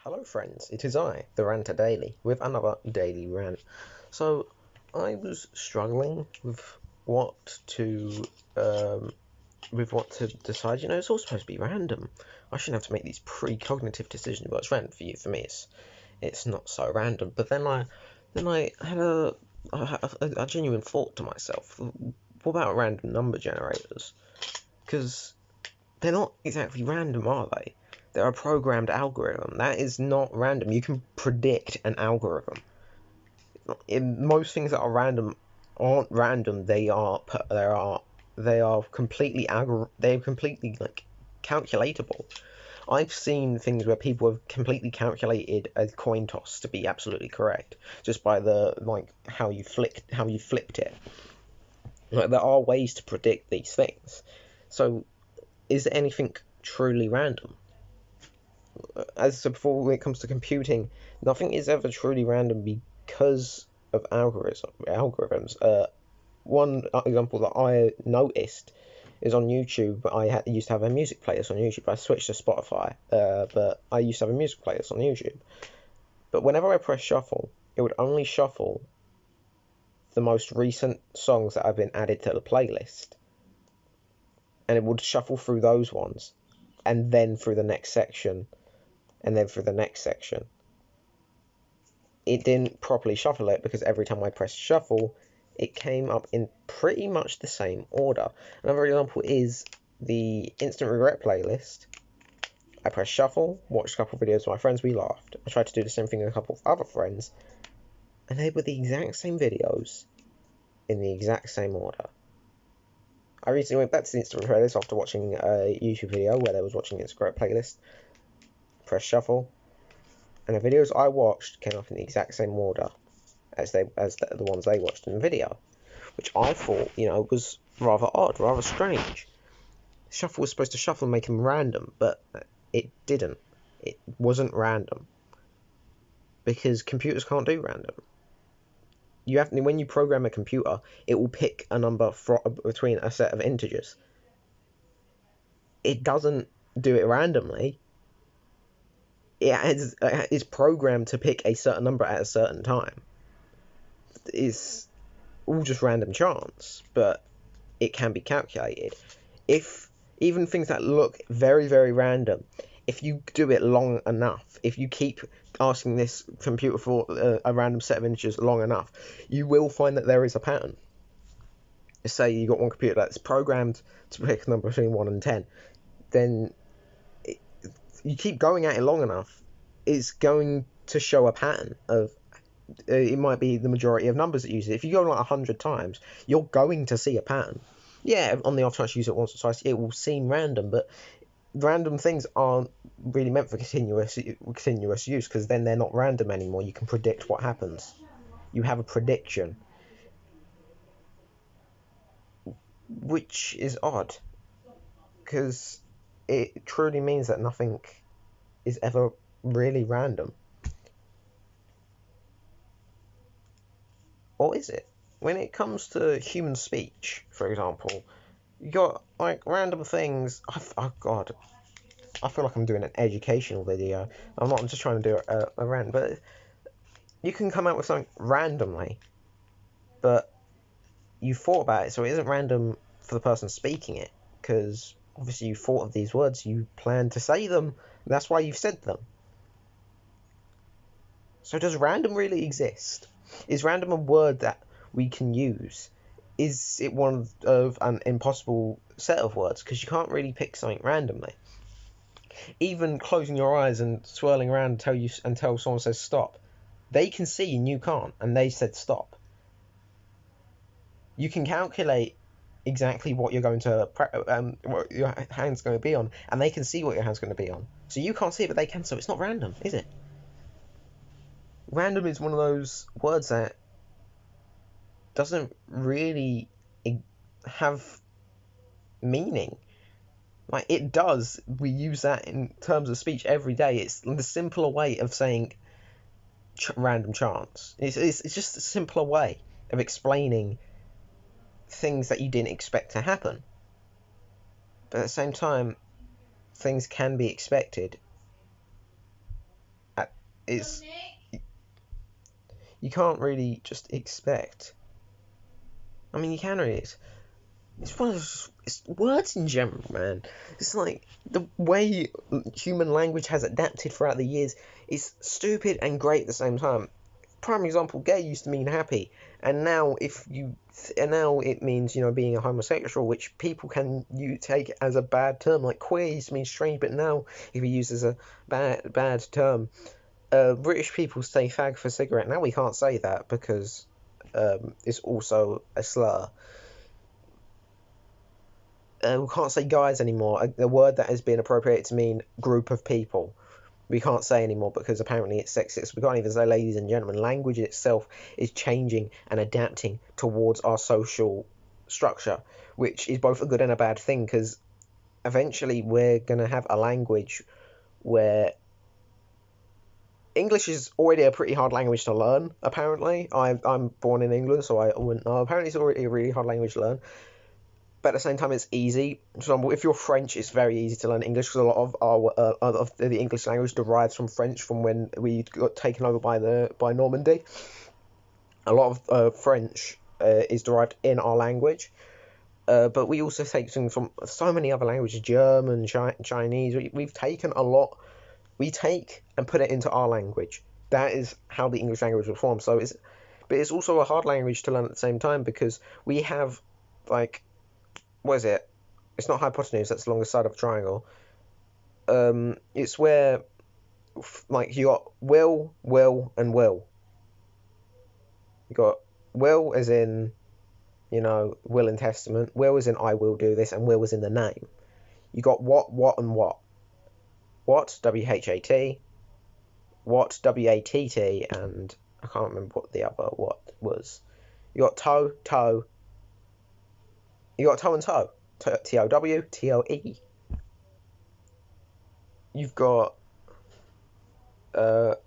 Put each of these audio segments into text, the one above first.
Hello friends, it is I, the Ranter Daily, with another daily rant. So, I was struggling um, with what to decide. You know, it's all supposed to be random. I shouldn't have to make these pre-cognitive decisions. Well, it's random for you. For me, it's not so random. But then I had a genuine thought to myself. What about random number generators? Because they're not exactly random, are they? They're a programmed algorithm. That is not random. You can predict an algorithm. Most things that are random aren't random. They are completely like calculatable. I've seen things where people have completely calculated a coin toss to be absolutely correct just by the how you flipped it. Like, there are ways to predict these things. So is there anything truly random? As I said before, when it comes to computing, nothing is ever truly random because of algorithms. One example that I noticed is on YouTube. I used to have a music playlist on YouTube. I switched to Spotify, but I used to have a music playlist on YouTube. But whenever I press shuffle, it would only shuffle the most recent songs that have been added to the playlist, and it would shuffle through those ones, and then through the next section, and then through the next section. It didn't properly shuffle it because every time I pressed shuffle, it came up in pretty much the same order. Another example is the Instant Regret playlist. I pressed shuffle, watched a couple of videos with my friends, we laughed. I tried to do the same thing with a couple of other friends, and they were the exact same videos in the exact same order. I recently went back to the Instant Regret playlist after watching a YouTube video where they was watching the Instant Regret playlist. Pressed shuffle, and the videos I watched came up in the exact same order as the ones they watched in the video, which I thought, was rather odd, rather strange. Shuffle was supposed to shuffle and make them random, but it didn't. It wasn't random because computers can't do random. When you program a computer, it will pick a number between a set of integers. It doesn't do it randomly. It's programmed to pick a certain number at a certain time. It's all just random chance, but it can be calculated. If even things that look very, very random, if you do it long enough, if you keep asking this computer for a random set of integers long enough, you will find that there is a pattern. Say you got one computer that's programmed to pick a number between 1 and 10, then you keep going at it long enough, it's going to show a pattern of it might be the majority of numbers that use it. If you go like 100 times, you're going to see a pattern. Yeah, on the off chance you use it once or twice, it will seem random, but random things aren't really meant for continuous use, because then they're not random anymore. You can predict what happens. You have a prediction, which is odd, because it truly means that nothing is ever really random. Or is it? When it comes to human speech, for example, you got like random things. Oh God, I feel like I'm doing an educational video. I'm not. I'm just trying to do a rant, but you can come out with something randomly, but you thought about it, so it isn't random for the person speaking it, because obviously you thought of these words, you plan to say them, that's why you've said them. So does random really exist? Is random a word that we can use? Is it one of an impossible set of words? Because you can't really pick something randomly. Even closing your eyes and swirling around until someone says stop, they can see and you can't, and they said stop. You can calculate exactly what you're going to what your hand's going to be on, and they can see what your hand's going to be on. So you can't see it, but they can. So it's not random, is it? Random is one of those words that doesn't really have meaning. Like, it does. We use that in terms of speech every day. It's the simpler way of saying random chance. It's just a simpler way of explaining things that you didn't expect to happen. But at the same time, things can be expected it's you can't really just expect. I mean, you can really. It's one of those, it's words in general, man. It's like the way human language has adapted throughout the years is stupid and great at the same time. Prime example, gay used to mean happy, and now now it means being a homosexual, which people can take as a bad term. Like queer used to mean strange, but now if you use as a bad term, British people say fag for cigarette. Now we can't say that because it's also a slur. We can't say guys anymore. A word that has been appropriated to mean group of people. We can't say anymore because apparently it's sexist. We can't even say ladies and gentlemen. Language itself is changing and adapting towards our social structure, which is both a good and a bad thing because eventually we're going to have a language where English is already a pretty hard language to learn, apparently. I'm born in England, so I wouldn't know. Apparently it's already a really hard language to learn. But at the same time, it's easy. For example, if you're French, it's very easy to learn English because a lot of of the English language derives from French from when we got taken over by Normandy. A lot of French is derived in our language, but we also take things from so many other languages, German, Chinese. We've taken a lot. We take and put it into our language. That is how the English language was formed. But it's also a hard language to learn at the same time because we have like. What is it? It's not hypotenuse, that's the longest side of a triangle. It's where, like, you got will, and will. You got will as in, will and testament. Will as in I will do this, and will as in the name. You got what, and what. What, W-H-A-T. What, W-A-T-T, and I can't remember what the other what was. You got toe. You got toe and toe. T-O-W, T-O-E. You've got there's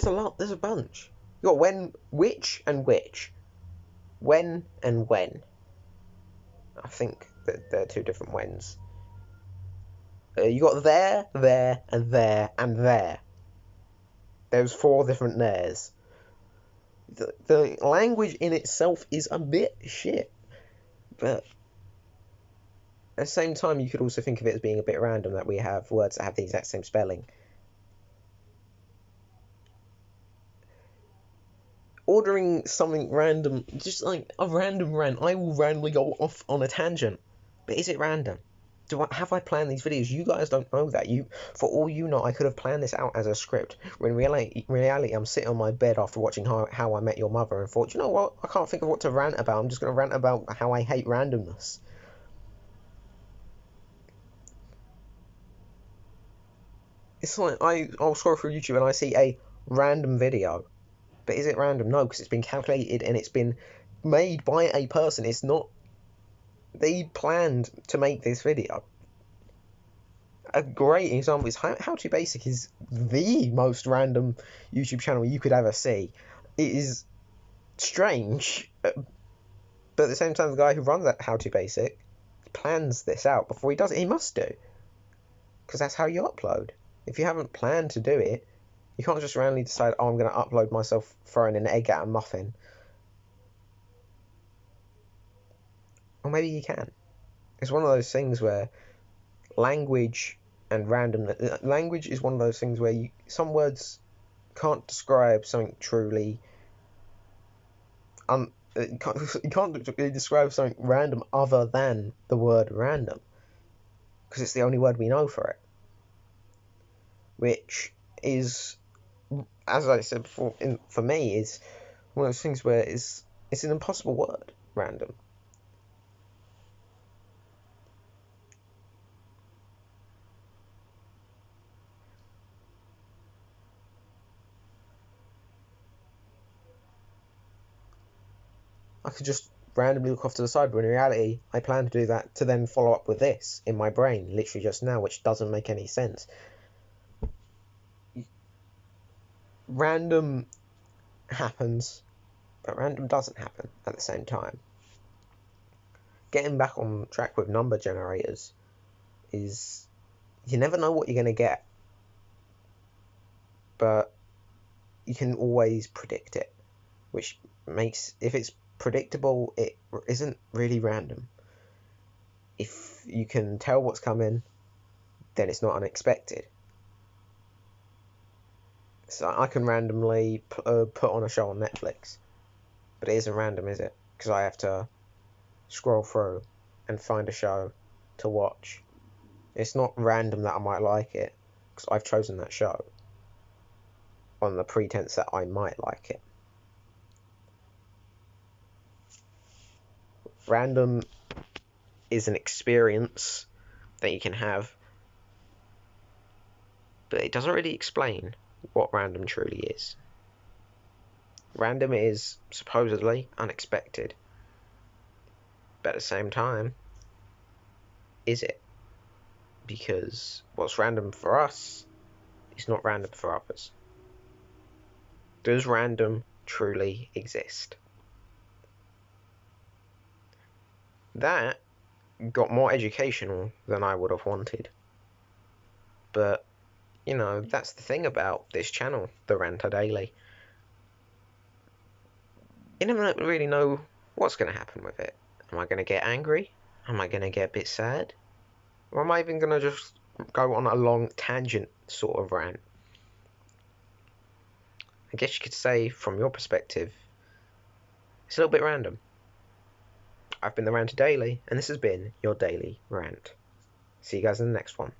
a bunch. You got when, which, and which. When and when. I think that they're two different whens. You got there, and there, and there. There's 4 different theres. The language in itself is a bit shit, but at the same time, you could also think of it as being a bit random that we have words that have the exact same spelling. Ordering something random, just like a random rant, I will randomly go off on a tangent. But is it random? Have I planned these videos? You guys don't know that. For all you know, I could have planned this out as a script. When in reality, I'm sitting on my bed after watching How I Met Your Mother and thought, you know what? I can't think of what to rant about. I'm just going to rant about how I hate randomness. It's like I'll scroll through YouTube and I see a random video. But is it random? No, because it's been calculated and it's been made by a person. It's not. They planned to make this video. A great example is How to Basic is the most random YouTube channel you could ever see. It is strange, but at the same time, the guy who runs that How to Basic plans this out before he does it. He must do, because that's how you upload. If you haven't planned to do it, you can't just randomly decide, oh, I'm going to upload myself throwing an egg at a muffin. Or maybe you can. It's one of those things where language and language is one of those things where some words can't describe something truly. You can't describe something random other than the word random, because it's the only word we know for it. Which is, as I said before, for me, is one of those things where it's an impossible word, random. I could just randomly look off to the side, but in reality, I plan to do that to then follow up with this in my brain, literally just now, which doesn't make any sense. Random happens, but random doesn't happen at the same time. Getting back on track with number generators is, you never know what you're going to get. but you can always predict it, which makes, if it's predictable, it isn't really random. If you can tell what's coming, then it's not unexpected. So I can randomly put on a show on Netflix, but it isn't random, is it? Because I have to scroll through and find a show to watch. It's not random that I might like it, because I've chosen that show on the pretense that I might like it. Random is an experience that you can have, but it doesn't really explain what random truly is. Random is supposedly unexpected, but at the same time, is it? Because what's random for us is not random for others. Does random truly exist? That got more educational than I would have wanted. But, you know, that's the thing about this channel, the Ranter Daily. You never really know what's going to happen with it. Am I going to get angry? Am I going to get a bit sad? Or am I even going to just go on a long tangent sort of rant? I guess you could say, from your perspective, it's a little bit random. I've been the Ranter Daily, and this has been your daily rant. See you guys in the next one.